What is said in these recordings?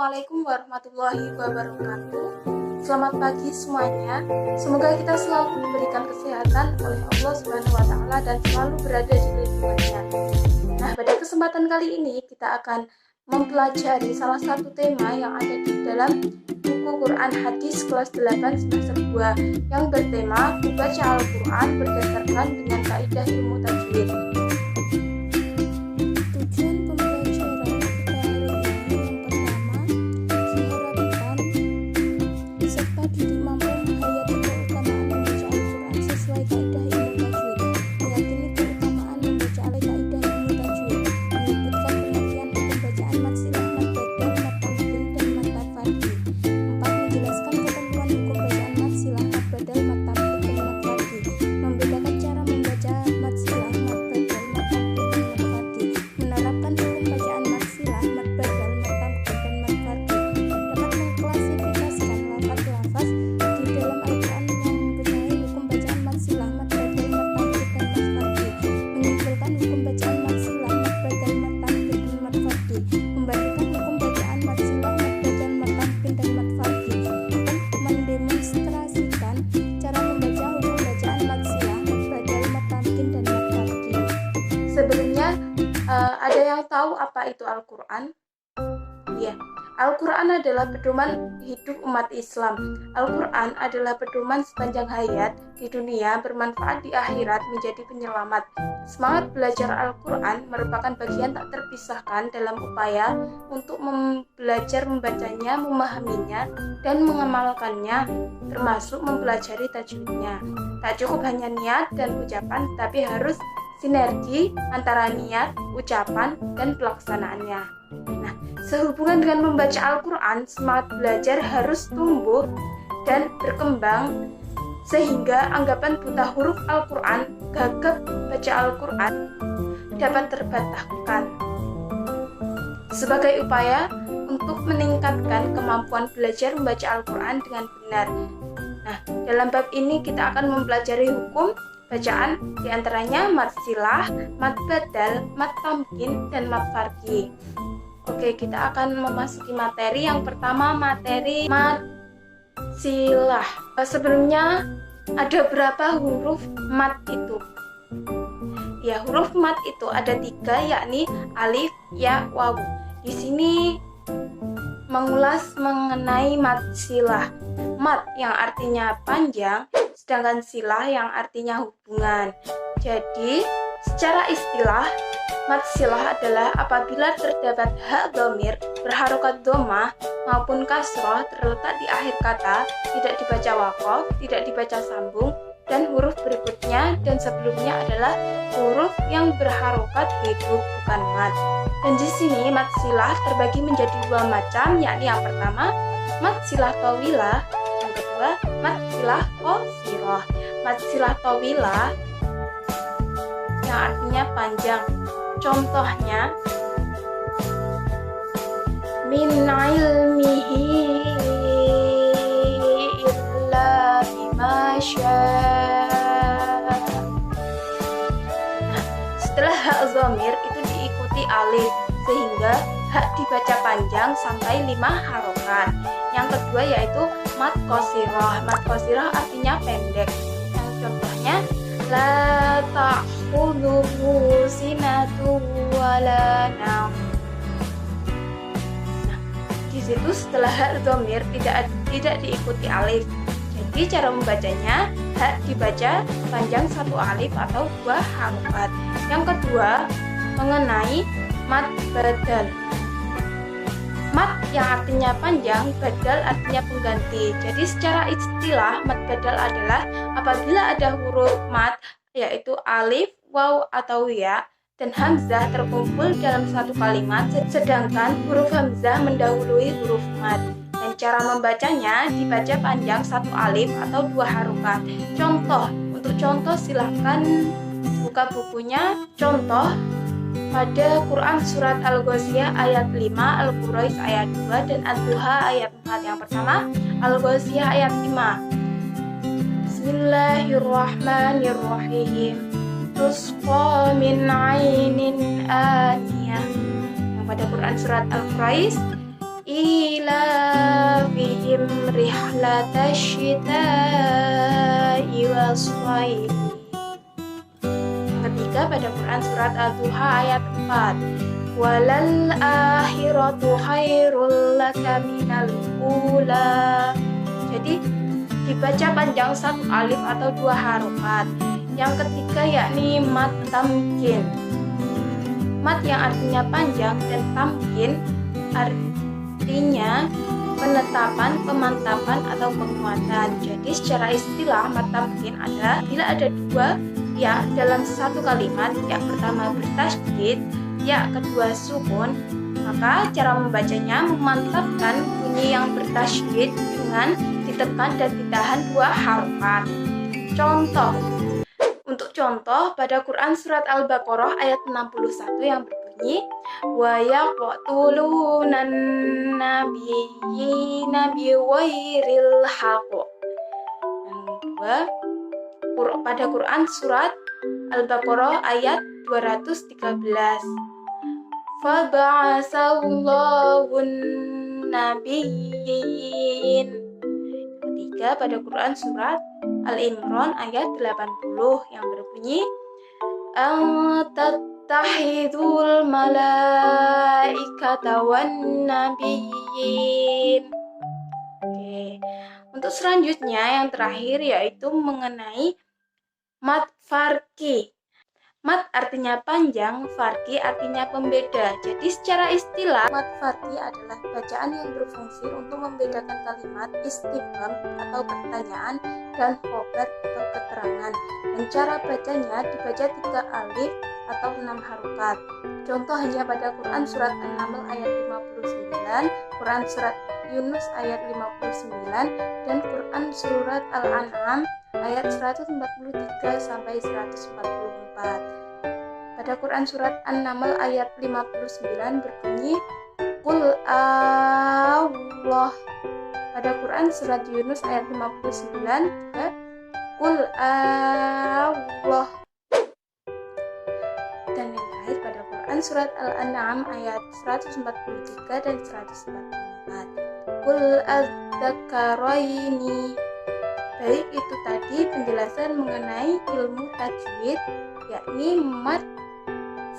Assalamualaikum warahmatullahi wabarakatuh. Selamat pagi semuanya. Semoga kita selalu diberikan kesehatan oleh Allah Subhanahu wa taala dan selalu berada di lindungannya. Nah, pada kesempatan kali ini kita akan mempelajari salah satu tema yang ada di dalam buku Quran Hadis kelas 8 semester 2 yang bertema membaca Al-Quran berdasarkan dengan kaidah ilmu tajwid. Sebelumnya, ada yang tahu apa itu Al-Quran? Ya, Al-Quran adalah pedoman hidup umat Islam. Al-Quran adalah pedoman sepanjang hayat di dunia, bermanfaat di akhirat, menjadi penyelamat. Semangat belajar Al-Quran merupakan bagian tak terpisahkan dalam upaya untuk belajar membacanya, memahaminya, dan mengamalkannya, termasuk mempelajari tajwidnya. Tak cukup hanya niat dan ucapan, tapi harus sinergi antara niat, ucapan, dan pelaksanaannya. Nah, sehubungan dengan membaca Al-Quran, semangat belajar harus tumbuh dan berkembang sehingga anggapan buta huruf Al-Quran, gagap baca Al-Quran dapat terbatahkan. Sebagai upaya untuk meningkatkan kemampuan belajar membaca Al-Quran dengan benar. Nah, dalam bab ini kita akan mempelajari hukum bacaan, diantaranya mat silah, mat badal, mat tamkin, dan mat farqi. Oke, kita akan memasuki materi. Yang pertama, materi mat silah. Sebelumnya, ada berapa huruf mat itu? Ya, huruf mat itu ada 3, yakni alif, ya, waw. Di sini mengulas mengenai mat silah. Mat yang artinya panjang, sedangkan silah yang artinya hubungan. Jadi, secara istilah, mat silah adalah apabila terdapat hak dhamir berharokat dhammah maupun kasroh terletak di akhir kata, tidak dibaca waqaf, tidak dibaca sambung, dan huruf berikutnya dan sebelumnya adalah huruf yang berharokat hidup, bukan mat. Dan di sini mat silah terbagi menjadi 2 macam, yakni yang pertama mat silah tawilah, yang kedua mat silah qasirah. Mat silah tawilah yang artinya panjang. Contohnya, min ilmihi illa bima syaa. Nah, setelah hak dhamir itu diikuti alif, sehingga hak dibaca panjang sampai 5 harokat. Yang kedua yaitu mat qasirah. Mat qasirah artinya pendek. Yang contohnya, la ta'khudhuhu sinatu wala naum. Nah, di situ setelah hak dhamir tidak diikuti alif. Jadi cara membacanya, hak dibaca panjang 1 alif atau 2 harokat. Yang kedua, mengenai mat badal. Mat yang artinya panjang, badal artinya pengganti. Jadi secara istilah, mat badal adalah apabila ada huruf mat, yaitu alif, waw, atau ya, dan hamzah terkumpul dalam satu kalimat, sedangkan huruf hamzah mendahului huruf mat. Dan cara membacanya dibaca panjang 1 alif atau 2 harokat. Untuk contoh silahkan buka bukunya. Contoh pada Quran Surat Al-Ghasyiyah ayat 5, Al-Quraish ayat 2, dan Ad-Duha ayat 4. Yang pertama, Al-Ghasyiyah ayat 5. Bismillahirrahmanirrahim. Tusqa min ainin aniyah. Yang pada Quran Surat Al-Quraish إيلافهم رحلة الشتاء والصيف. Ketiga pada Quran surat Al-Duha ayat 4. Walal akhiratu khairul laka minal ula. Jadi dibaca panjang satu alif atau dua harokat. Yang ketiga yakni mat tamkin. Mat yang artinya panjang dan tamkin artinya penetapan, pemantapan atau penguatan. Jadi secara istilah mat tamkin ada bila ada dua ya dalam satu kalimat, yang pertama bertasydid, ya kedua sukun, maka cara membacanya memantapkan bunyi yang bertasydid dengan ditekan dan ditahan dua harokat. Contoh, untuk contoh pada Quran surat Al-Baqarah ayat 61 yang berbunyi wa yaqtulunan nabiyyina biwairil haqq. Yang kedua, pada Quran surat Al-Baqarah ayat 213. Faba'asallahun nabiyyin. Ketiga pada Quran surat Al-Imran ayat 80 yang berbunyi tattahidul malaikata wan nabiyyin. Oke. Untuk selanjutnya yang terakhir yaitu mengenai mat farqi. Mat artinya panjang, farqi artinya pembeda. Jadi secara istilah mat farqi adalah bacaan yang berfungsi untuk membedakan kalimat istifham atau pertanyaan dan khobar atau keterangan. Dan cara bacanya dibaca 3 alif atau 6 harokat. Contoh hanya pada Quran surat An-Naml ayat 59, Quran surat Yunus ayat 59, dan Quran surat Al-An'am ayat 143 sampai 144. Pada Quran surat An-Naml ayat 59 berbunyi Qul Allah. Pada Quran surat Yunus ayat 59 juga Qul Allah. Dan yang terakhir pada Quran surat Al-An'am ayat 143 dan 144. Qul az-zakaraini. Baik, itu tadi penjelasan mengenai ilmu tajwid, yakni mat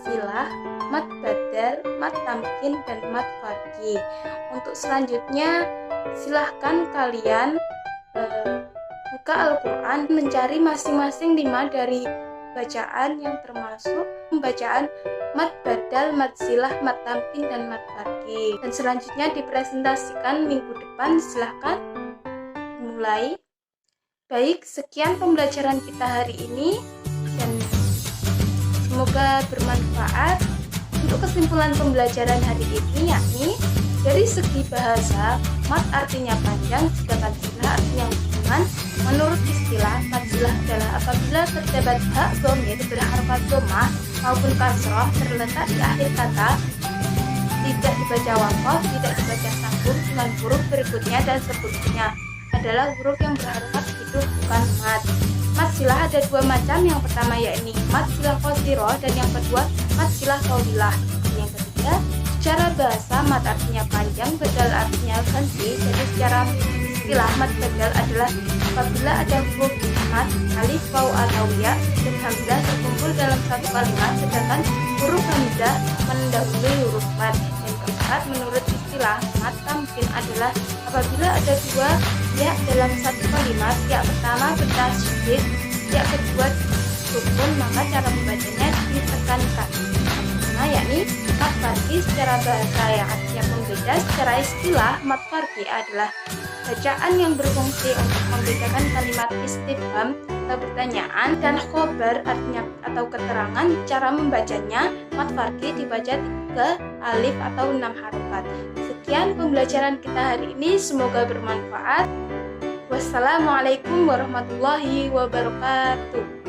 silah, mat badal, mat tamkin, dan mat farqi. Untuk selanjutnya silahkan kalian buka Al-Quran, mencari masing-masing 5 dari bacaan yang termasuk pembacaan mat badal, mat silah, mat tamkin, dan mat farqi. Dan selanjutnya dipresentasikan minggu depan. Silahkan mulai. Baik, sekian pembelajaran kita hari ini dan semoga bermanfaat. Untuk kesimpulan pembelajaran hari ini yakni dari segi bahasa, mat artinya panjang, sedangkan silah artinya hubungan. Menurut istilah, mat silah adalah apabila terdapat hak dhamir berharokat dhammah maupun kasroh terletak di akhir kata, tidak dibaca waqaf, tidak dibaca sambung dengan huruf berikutnya, dan seterusnya adalah huruf yang berharokat, itu bukan mat. Mat silah ada 2 macam, yang pertama yakni mat silah qasirah dan yang kedua mat silah tawilah. Yang ketiga, secara bahasa mat artinya panjang, badal artinya ganti. Jadi secara istilah mat badal adalah apabila ada huruf mat, alif, waw atau ya dan hamzah terkumpul dalam satu kalimat, sedangkan huruf hamzah mendahului huruf mat. Yang keempat, menurut istilah mat tamkin adalah apabila ada 2 ya dalam satu kalimat, ya pertama bertasydid, ya kedua sukun, maka cara membacanya ditekankan. Nah, yakni mat farqi secara bahasa yang artinya pembeda. Secara istilah mat farqi adalah bacaan yang berfungsi untuk membedakan kalimat istifham atau pertanyaan dan khobar artinya atau keterangan. Cara membacanya mat farqi dibaca 3 alif atau 6 harokat. Sekian pembelajaran kita hari ini, semoga bermanfaat. Wassalamualaikum warahmatullahi wabarakatuh.